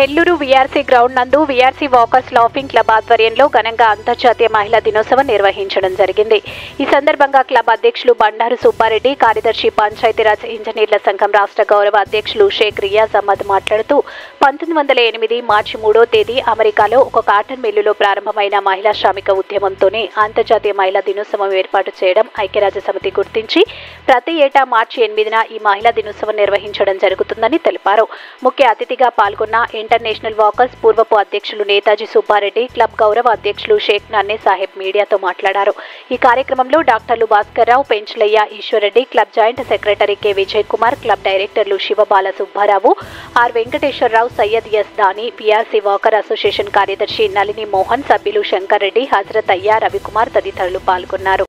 Nellore VRC ground నందు VRC walkers laughing club ఆధ్వర్యంలో ఘనంగా అంతర్జాతీయ మహిళా దినోత్సవం నిర్వహించడం జరిగింది. ఈ సందర్భంగా క్లబ్ అధ్యక్షులు బండారు సుబ్బారెడ్డి, కార్యదర్శి పంచాయతీరాజ్ ఇంజనీర్ల సంఘం రాష్ట్ర గౌరవ అధ్యక్షులు షేక్ రియాజ్ అహ్మద్ మాట్లాడుతూ 1908 మార్చి 3వ తేదీ అమెరికాలో ఒక కాటన్ మిల్లులో ప్రారంభమైన మహిళా శ్రామిక ఉద్యమంతోనే అంతర్జాతీయ మహిళా దినోత్సవం ఏర్పాటు చేయడం ఐక్యరాజ్య సమితి గుర్తించి ప్రతి ఏటా మార్చి 8న ఈ మహిళా దినోత్సవం నిర్వహించడం జరుగుతుందని తెలిపారు. ముఖ్య అతిథిగా పాల్గొన్న ఇంటర్నేషనల్ వాకర్స్ పూర్వపు అధ్యక్షులు నేతాజీ సుబ్బారెడ్డి, క్లబ్ గౌరవ అధ్యక్షులు షేక్ నన్నే సాహెబ్ మీడియాతో మాట్లాడారు. ఈ కార్యక్రమంలో డాక్టర్లు Bhaskar Rao, Penchalaiah Eswar Reddy, club joint secretary K Vijay Kumar, club డైరెక్టర్లు Sivabala Subba Rao, R Venkateswara Rao, Syed S Dani, VRC walker association కార్యదర్శి నళిని మోహన్, సభ్యులు శంకర్ రెడ్డి, హజరత్ అయ్య, రవికుమార్ తదితరులు పాల్గొన్నారు.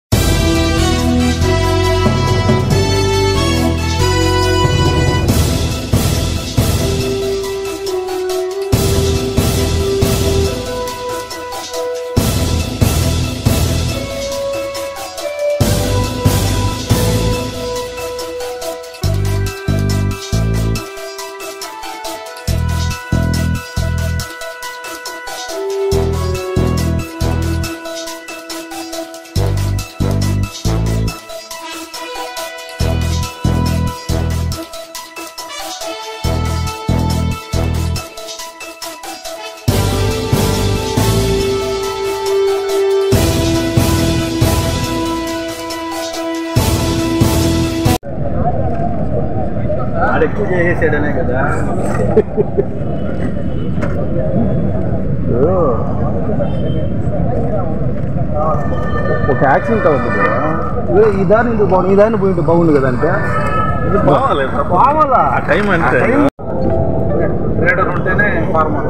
ఎక్కువ చేసేసాడనే కదా ఒక యాక్సిడెంట్ అవుతుంది కదా, ఈ దారి ఇందుకు బాగుంది, ఈ దారిని పోయింటే బాగుంది కదా. అంటే ట్రేడర్ ఉంటేనే ఫార్మర్.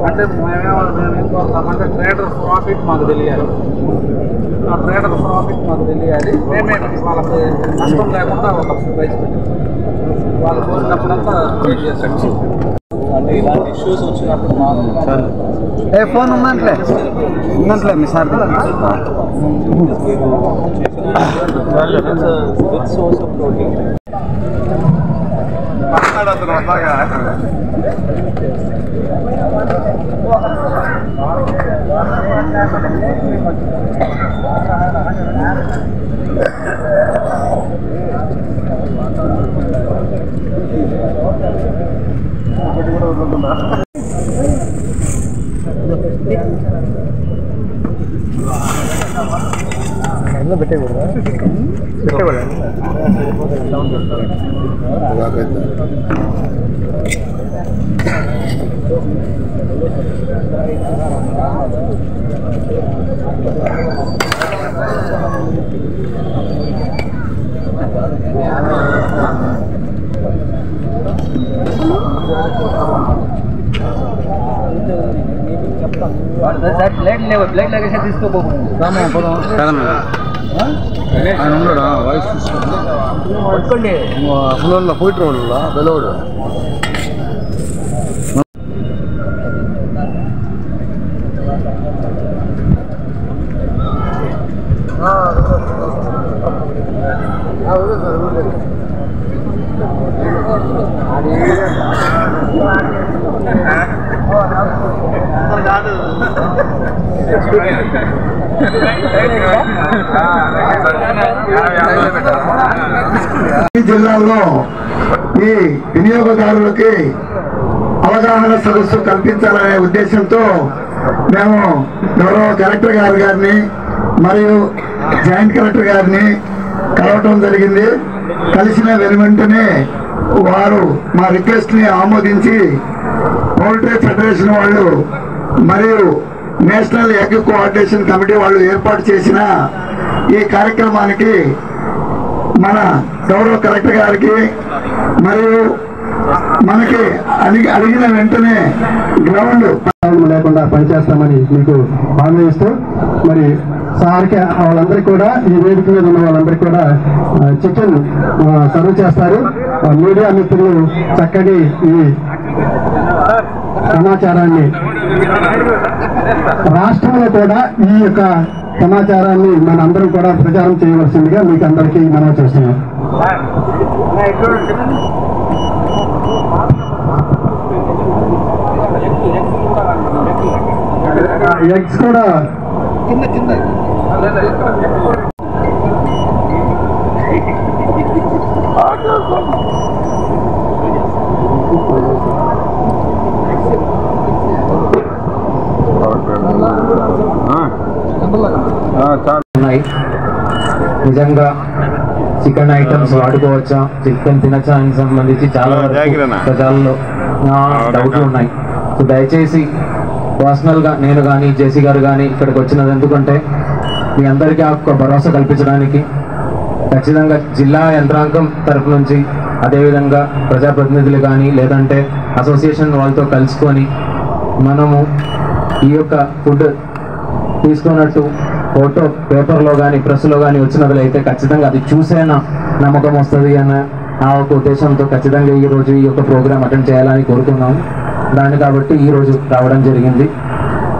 అంటే మేమేం కోరుతామంటే ట్రేడర్ ప్రాఫిట్ మాకు తెలియాలి, ఆ ట్రేడర్ ప్రాఫిట్ మాకు తెలియాలి. మేమే వాళ్ళకి నష్టం లేకుండా ఒక ప్రైస్ పెట్టాలి, వాళ్ళు కోరినప్పుడంతా వెయిట్ చేస్తాం. అంటే ఇలాంటి ఇష్యూస్ వచ్చినప్పుడు ఏ ఫోన్ ఉందంటే మీ sir source of protein blood లగేషన్ తీసుకోపోకుండా ఆయన ఉన్నాడా వాయిస్ తీసుకోండి అసలు పోయిట్ రోడ్ల బెలవాడు జిల్లాలో ఈ వినియోగదారులకి అవగాహన సదస్సు కల్పించాలనే ఉద్దేశంతో మేము గౌరవ కలెక్టర్ గారిని మరియు జాయింట్ కలెక్టర్ గారిని కలవటం జరిగింది. కలిసిన వెనువెంటనే వారు మా రిక్వెస్ట్ ని ఆమోదించి పౌల్ట్రీ ఫెడరేషన్ వాళ్ళు మరియు నేషనల్ ఎగ్ కోఆర్డినేషన్ కమిటీ వాళ్ళు ఏర్పాటు చేసిన ఈ కార్యక్రమానికి మన గౌరవ కలెక్టర్ గారికి మరియు మనకి అడిగిన వెంటనే గ్రౌండ్ లేకుండా పనిచేస్తామని మీకు హామీ ఇస్తూ మరి సార్కి వాళ్ళందరికీ కూడా ఈ వేదిక మీద ఉన్న వాళ్ళందరికీ కూడా చికెన్ సర్వ్ చేస్తారు. మీడియా మిత్రులు చక్కటి ఈ సమాచారాన్ని రాష్ట్రంలో కూడా ఈ యొక్క సమాచారాన్ని మనందరం కూడా ప్రచారం చేయవలసిందిగా మీకు అందరికీ మనం చేస్తున్నాం. ఎగ్స్ కూడా కింద కింద ఉన్నాయి. నిజంగా చికెన్ ఐటమ్స్ వాడుకోవచ్చా, చికెన్ తినచ్చా అని సంబంధించి చాలా ప్రజల్లో డౌట్లు ఉన్నాయి. సో దయచేసి పర్సనల్గా నేను కానీ జేసీ గారు కానీ ఇక్కడికి వచ్చినది ఎందుకంటే మీ అందరికీ ఒక భరోసా కల్పించడానికి ఖచ్చితంగా జిల్లా యంత్రాంగం తరఫు నుంచి అదేవిధంగా ప్రజాప్రతినిధులు కానీ లేదంటే అసోసియేషన్ వాళ్ళతో కలుసుకొని మనము ఈ యొక్క ఫుడ్ తీసుకున్నట్టు ఫోటో పేపర్లో కానీ ప్రెస్లో కానీ వచ్చినట్లయితే ఖచ్చితంగా అది చూసేనా నమ్మకం వస్తుంది అన్న ఆ ఒక ఉద్దేశంతో ఖచ్చితంగా ఈరోజు ఈ యొక్క ప్రోగ్రామ్ అటెండ్ చేయాలని కోరుకున్నాము. దాన్ని కాబట్టి ఈరోజు రావడం జరిగింది.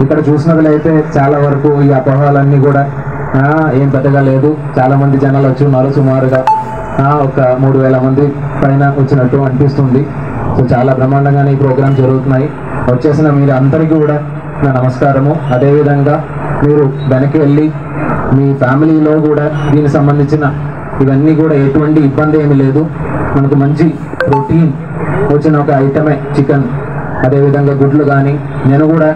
ఇక్కడ చూసినట్లయితే చాలా వరకు ఈ అపోహలన్నీ కూడా ఏం పెద్దగా లేదు. చాలామంది జనాలు వచ్చి ఉన్నారు, సుమారుగా ఒక 3,000 మంది పైన వచ్చినట్టు అనిపిస్తుంది. సో చాలా బ్రహ్మాండంగానే ఈ ప్రోగ్రామ్ జరుగుతున్నాయి. వచ్చేసిన మీరు అందరికీ కూడా నా నమస్కారము. అదేవిధంగా మీరు వెనక్కి వెళ్ళి మీ ఫ్యామిలీలో కూడా దీనికి సంబంధించిన ఇవన్నీ కూడా ఎటువంటి ఇబ్బంది ఏమీ లేదు. మనకు మంచి ప్రోటీన్ వచ్చిన ఒక ఐటమే చికెన్, అదేవిధంగా గుడ్లు కానీ. నేను కూడా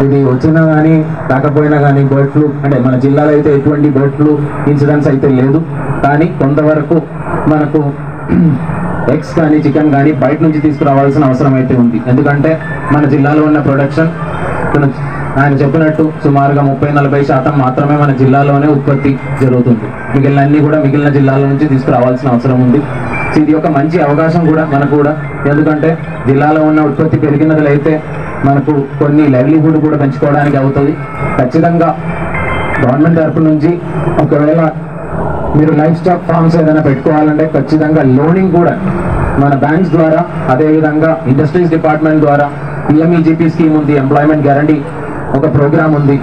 ఇది వచ్చినా కానీ రాకపోయినా కానీ బర్డ్ ఫ్లూ అంటే మన జిల్లాలో అయితే ఎటువంటి బర్డ్ ఫ్లూ ఇన్సిడెంట్స్ అయితే లేదు. కానీ కొంతవరకు మనకు ఎగ్స్ కానీ చికెన్ కానీ బయట నుంచి తీసుకురావాల్సిన అవసరం అయితే ఉంది. ఎందుకంటే మన జిల్లాలో ఉన్న ప్రొడక్షన్ ఆయన చెప్పినట్టు సుమారుగా 30-40% మాత్రమే మన జిల్లాలోనే ఉత్పత్తి జరుగుతుంది. మిగిలినన్నీ కూడా మిగిలిన జిల్లాల నుంచి తీసుకురావాల్సిన అవసరం ఉంది. ఇది ఒక మంచి అవకాశం కూడా మనకు కూడా. ఎందుకంటే జిల్లాలో ఉన్న ఉత్పత్తి పెరిగినట్లయితే మనకు కొన్ని లైవ్లీహుడ్ కూడా పెంచుకోవడానికి అవుతుంది. ఖచ్చితంగా గవర్నమెంట్ తరఫు నుంచి ఒకవేళ మీరు లైఫ్ స్టాక్ ఫార్మ్స్ ఏదైనా పెట్టుకోవాలంటే ఖచ్చితంగా లోనింగ్ కూడా మన బ్యాంక్స్ ద్వారా, అదేవిధంగా ఇండస్ట్రీస్ డిపార్ట్మెంట్ ద్వారా పిఎంఈజీపీ స్కీమ్ ఉంది, ఎంప్లాయ్మెంట్ గ్యారంటీ ఒక ప్రోగ్రామ్ ఉంది,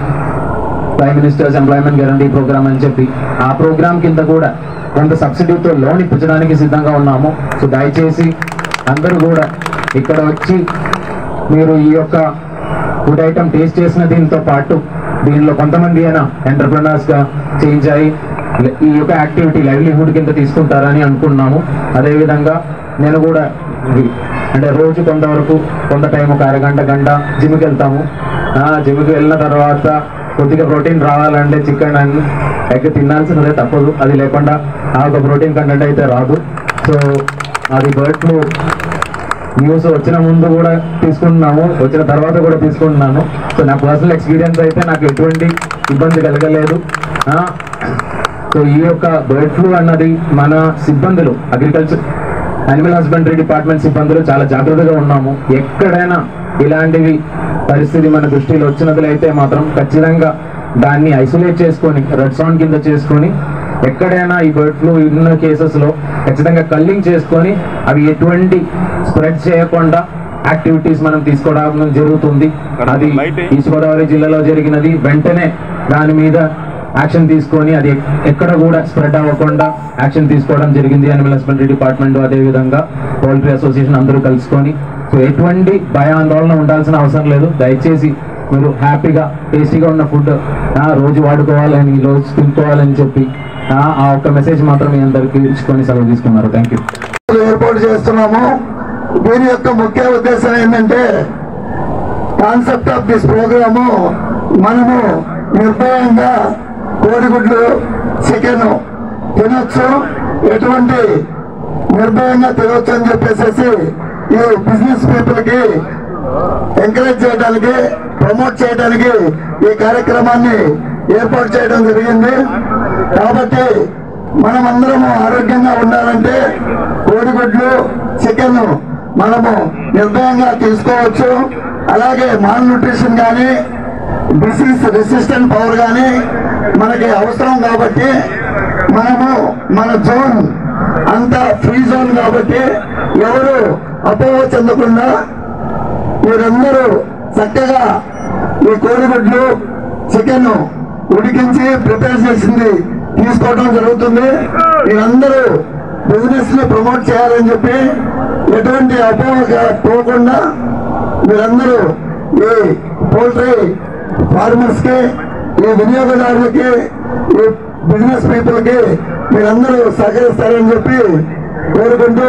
prime minister's employment guarantee program అని చెప్పి ఆ ప్రోగ్రామ్ కింద కూడా కొంత సబ్సిడీతో లోన్ ఇప్పించడానికి సిద్ధంగా ఉన్నాము. సో దయచేసి అందరూ కూడా ఇక్కడ వచ్చి మీరు ఈ యొక్క ఫుడ్ ఐటమ్ టేస్ట్ చేసిన దీంతో పాటు దీనిలో కొంతమంది అయినా ఎంటర్ప్రెనర్స్గా చేంజ్ అయ్యి ఈ యొక్క యాక్టివిటీ లైవ్లీహుడ్ కింద తీసుకుంటారని అనుకున్నాము. అదేవిధంగా నేను కూడా అంటే రోజు కొంతవరకు కొంత టైం ఒక అరగంట గంట జిమ్కి వెళ్తాము. జిమ్కి వెళ్ళిన తర్వాత కొద్దిగా ప్రోటీన్ రావాలంటే చికెన్ అండ్ ఎగ్ తినాల్సినదే తప్పదు. అది లేకుండా ఆ ఒక ప్రోటీన్ కంటెంట్ అయితే రాదు. సో అది బర్డ్ ఫ్లూ న్యూస్ వచ్చిన ముందు కూడా తీసుకుంటున్నాము, వచ్చిన తర్వాత కూడా తీసుకుంటున్నాను. సో నా పర్సనల్ ఎక్స్పీరియన్స్ అయితే నాకు ఎటువంటి ఇబ్బంది కలగలేదు. సో ఈ యొక్క బర్డ్ ఫ్లూ అన్నది మన సిబ్బందులు అగ్రికల్చర్ యానిమల్ హస్బెండరీ డిపార్ట్మెంట్ సిబ్బందులు చాలా జాగ్రత్తగా ఉన్నాము. ఎక్కడైనా ఇలాంటివి పరిస్థితి మన దృష్టిలో వచ్చినట్లయితే మాత్రం ఖచ్చితంగా దాన్ని ఐసోలేట్ చేసుకొని రెడ్ జోన్ కింద చేసుకొని ఎక్కడైనా ఈ బర్డ్ ఫ్లూ ఉన్న కేసెస్లో ఖచ్చితంగా కల్లింగ్ చేసుకొని అవి ఎటువంటి స్ప్రెడ్ చేయకుండా యాక్టివిటీస్ మనం తీసుకోవడం జరుగుతుంది. అది ఈస్ట్ గోదావరి జిల్లాలో జరిగినది. వెంటనే దాని మీద యాక్షన్ తీసుకొని అది ఎక్కడ కూడా స్ప్రెడ్ అవ్వకుండా యాక్షన్ తీసుకోవడం జరిగింది. యానిమల్ హస్బెండరీ డిపార్ట్మెంట్ అదేవిధంగా పౌల్ట్రీ అసోసియేషన్ అందరూ కలుసుకొని. సో ఎటువంటి భయాందోళన ఉండాల్సిన అవసరం లేదు. దయచేసి మీరు హ్యాపీగా టేస్టీగా ఉన్న ఫుడ్ రోజు వాడుకోవాలని, రోజు తినుకోవాలని చెప్పి ఆ ఒక్క మెసేజ్ మాత్రం మీ అందరికీ ఇచ్చుకొని సెలవు తీసుకున్నారు. Thank you. ఏర్పాటు చేస్తున్నాము. దీని యొక్క ముఖ్య ఉద్దేశం ఏంటంటే కాన్సెప్ట్ ఆఫ్ దిస్ ప్రోగ్రాము మనము నిర్భయంగా కోడిగుడ్లు చికెన్ తినొచ్చు, ఎటువంటి నిర్భయంగా తినొచ్చు అని చెప్పేసి ఈ బిజినెస్ పీపుల్కి ఎంకరేజ్ చేయడానికి, ప్రమోట్ చేయడానికి ఈ కార్యక్రమాన్ని ఏర్పాటు చేయడం జరిగింది. కాబట్టి మనమందరము ఆరోగ్యంగా ఉండాలంటే కోడిగుడ్లు చికెన్ మనము నిర్భయంగా తీసుకోవచ్చు. అలాగే మాల్ న్యూట్రిషన్ కానీ డిసీజ్ రెసిస్టెంట్ పవర్ కానీ మనకి అవసరం కాబట్టి మనము మన జోన్ అంతా ఫ్రీ జోన్ కాబట్టి ఎవరు అపోహ చెందకుండా మీరందరూ చక్కగా ఈ కోడిగుడ్లు చికెన్ ఉడికించి ప్రిపేర్ చేసింది తీసుకోవడం జరుగుతుంది. మీరందరూ బిజినెస్ ని ప్రమోట్ చేయాలని చెప్పి ఎటువంటి అపోహ పోకుండా మీరందరూ ఈ పోల్ట్రీ ఫార్మర్స్ కి, ఈ వినియోగదారులకి, ఈ బిజినెస్ పీపుల్ కి మీరందరూ సహకరిస్తారని చెప్పి కోరుకుంటూ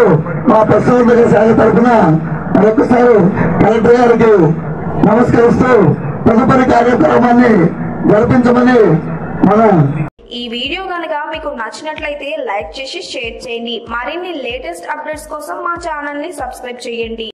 మా పశుసంవర్ధక శాఖ తరఫున మరొకసారి కలెక్టర్ గారికి నమస్కరిస్తూ తదుపరి కార్యక్రమాన్ని జరిపించమని మనం. ఈ వీడియో కనుక మీకు నచ్చినట్లయితే లైక్ చేసి షేర్ చేయండి. మరిన్ని లేటెస్ట్ అప్డేట్స్ కోసం మా ఛానల్ ని సబ్స్క్రైబ్ చేయండి.